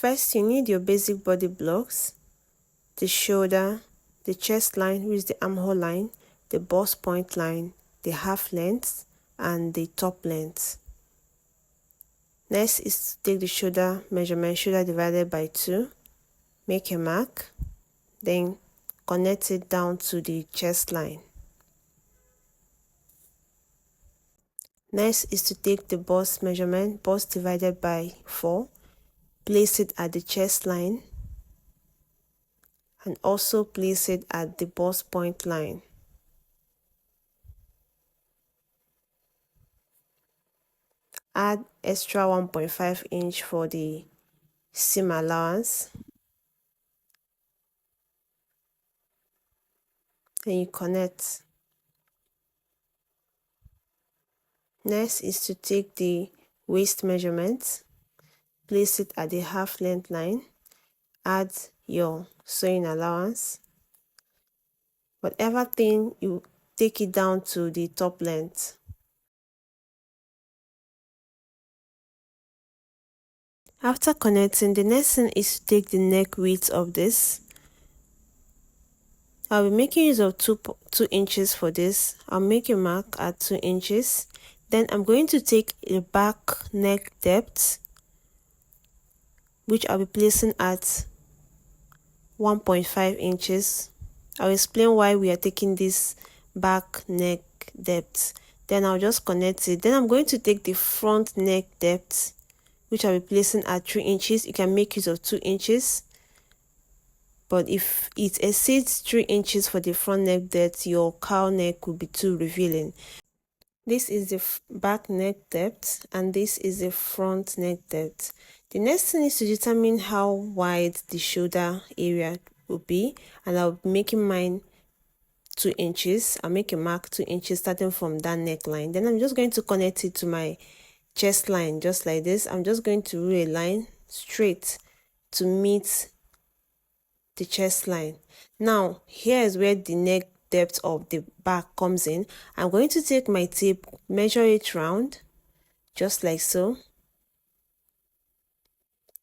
First, you need your basic body blocks, the shoulder, the chest line, which is the armhole line, the bust point line, the half length, and the top length. Next is to take the shoulder measurement, shoulder divided by 2, make a mark, then connect it down to the chest line. Next is to take the bust measurement, bust divided by 4, place it at the chest line, and also place it at the bust point line. Add extra 1.5 inch for the seam allowance. Then you connect. Next is to take the waist measurement, place it at the half length line, add your sewing allowance. Whatever thing, you take it down to the top length. After connecting, the next thing is to take the neck width of this. I'll be making use of 2 inches for this. I'll make a mark at 2 inches. Then I'm going to take the back neck depth, which I'll be placing at 1.5 inches. I'll explain why we are taking this back neck depth. Then I'll just connect it. Then I'm going to take the front neck depth, which I'll be placing at 3 inches. You can make use of 2 inches. But if it exceeds 3 inches for the front neck depth, your cowl neck will be too revealing. This is the back neck depth and this is the front neck depth. The next thing is to determine how wide the shoulder area will be, and I'll be making mine 2 inches. I'll make a mark 2 inches starting from that neckline. Then I'm just going to connect it to my chest line just like this. I'm just going to rule a line straight to meet the chest line. Now here is where the neck depth of the back comes in. I'm going to take my tape, measure it round just like so,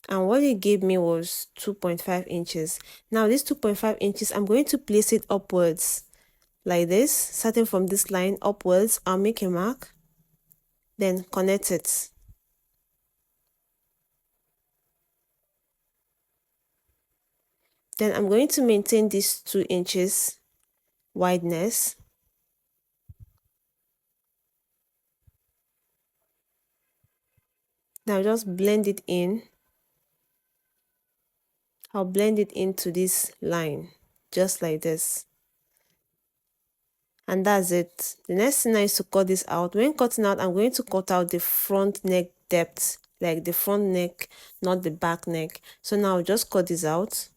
and what it gave me was 2.5 inches. Now this 2.5 inches, I'm going to place it upwards like this, starting from this line upwards. I'll make a mark, then connect it. Then I'm going to maintain this 2 inches wideness. Now just blend it in. I'll blend it into this line just like this, and that's it. The next thing is to cut this out. When cutting out, I'm going to cut out the front neck depth, like the front neck, not the back neck. So now I'll just cut this out.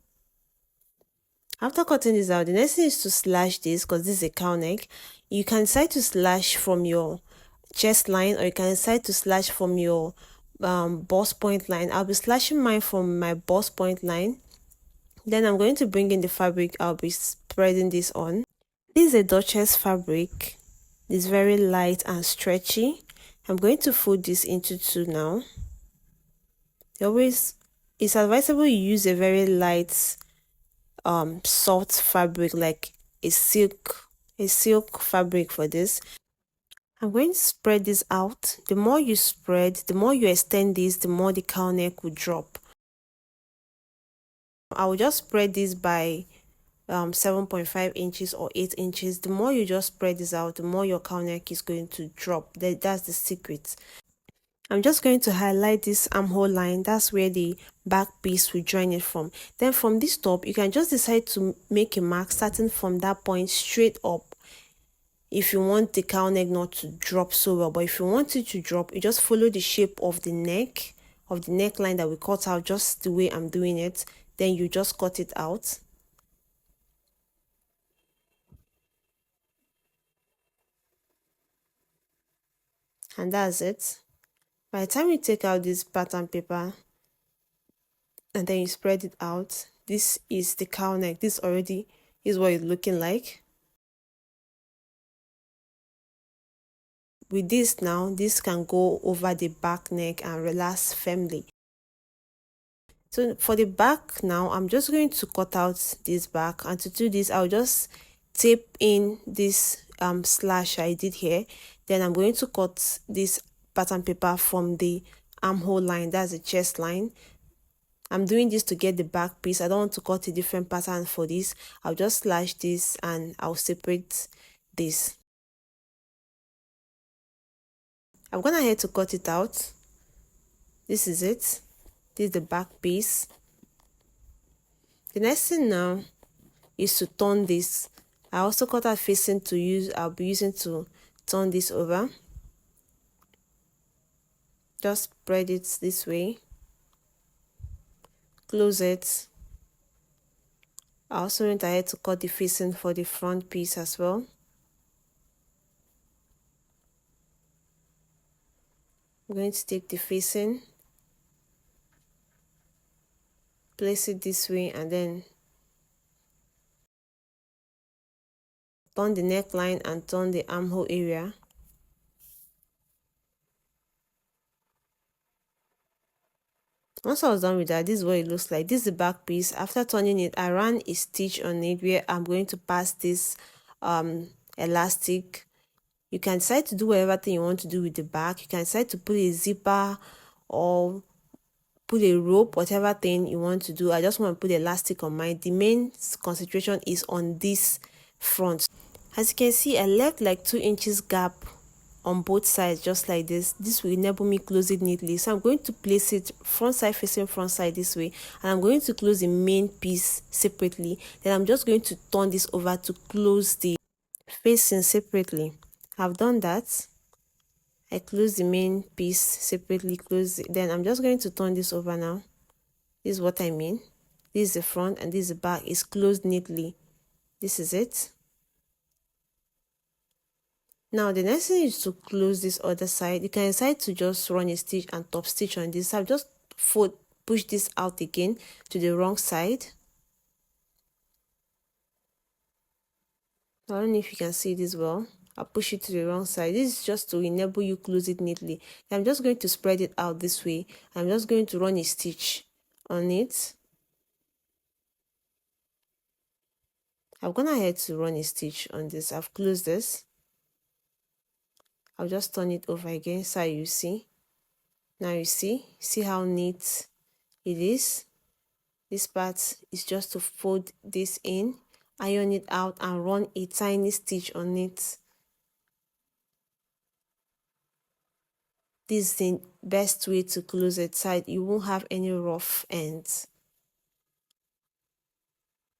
After cutting this out, the next thing is to slash this, because this is a cowl neck. You can decide to slash from your chest line, or you can decide to slash from your bust point line. I'll be slashing mine from my bust point line. Then I'm going to bring in the fabric. I'll be spreading this on. This is a Duchess fabric. It's very light and stretchy. I'm going to fold this into 2 now. It's advisable you use a very light soft fabric, like a silk fabric for this. I'm going to spread this out. The more you spread, the more you extend this, the more the cowl neck will drop. I will just spread this by 7.5 inches or 8 inches. The more you just spread this out, the more your cowl neck is going to drop. That's the secret. I'm just going to highlight this armhole line. That's where the back piece will join it from. Then from this top, you can just decide to make a mark starting from that point straight up. If you want the cowl neck not to drop so well, but if you want it to drop, you just follow the shape of the neck, of the neckline that we cut out, just the way I'm doing it. Then you just cut it out. And that's it. By the time you take out this pattern paper and then you spread it out, this is the cowl neck. This already is what it's looking like. With this now, this can go over the back neck and relax firmly. So for the back now, I'm just going to cut out this back, and to do this I'll just tape in this slash I did here. Then I'm going to cut this pattern paper from the armhole line, that's the chest line. I'm doing this to get the back piece. I don't want to cut a different pattern for this. I'll just slash this and I'll separate this. I'm gonna head to cut it out. This is it. This is the back piece. The next thing now is to turn this. I also cut out facing to use. I'll be using to turn this over. Just spread it this way. Close it. I also went ahead to cut the facing for the front piece as well. I'm going to take the facing, place it this way, and then turn the neckline and turn the armhole area. Once I was done with that, this is what it looks like. This is the back piece. After turning it, I ran a stitch on it where I'm going to pass this elastic. You can decide to do whatever thing you want to do with the back. You can decide to put a zipper or put a rope, whatever thing you want to do. I just want to put elastic on mine. The main concentration is on this front. As you can see, I left like 2 inches gap on both sides, just like this. This will enable me close it neatly. So I'm going to place it front side facing front side this way, and I'm going to close the main piece separately. Then I'm just going to turn this over to close the facing separately. I've done that. I close the main piece separately, close it. Then I'm just going to turn this over now. This is what I mean. This is the front and this is the back. It's closed neatly. This is it. Now the next thing is to close this other side. You can decide to just run a stitch and top stitch on this. I've just push this out again to the wrong side. I don't know if you can see this well. I'll push it to the wrong side. This is just to enable you close it neatly. I'm just going to spread it out this way. I'm just going to run a stitch on it. I've gone ahead to run a stitch on this. I've closed this. I'll just turn it over again so you see. Now you see how neat it is. This part is just to fold this in, iron it out, and run a tiny stitch on it. This is the best way to close it tight. You won't have any rough ends.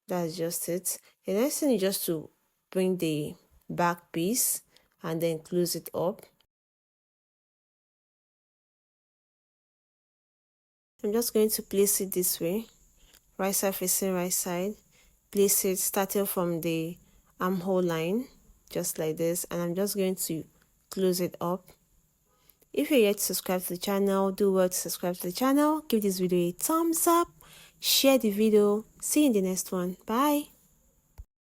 That's just it. The next thing is just to bring the back piece and then close it up. I'm just going to place it this way, right side facing right side. Place it starting from the armhole line, just like this, and I'm just going to close it up. If you're yet to subscribe to the channel, do well to subscribe to the channel. Give this video a thumbs up, share the video. See you in the next one. Bye.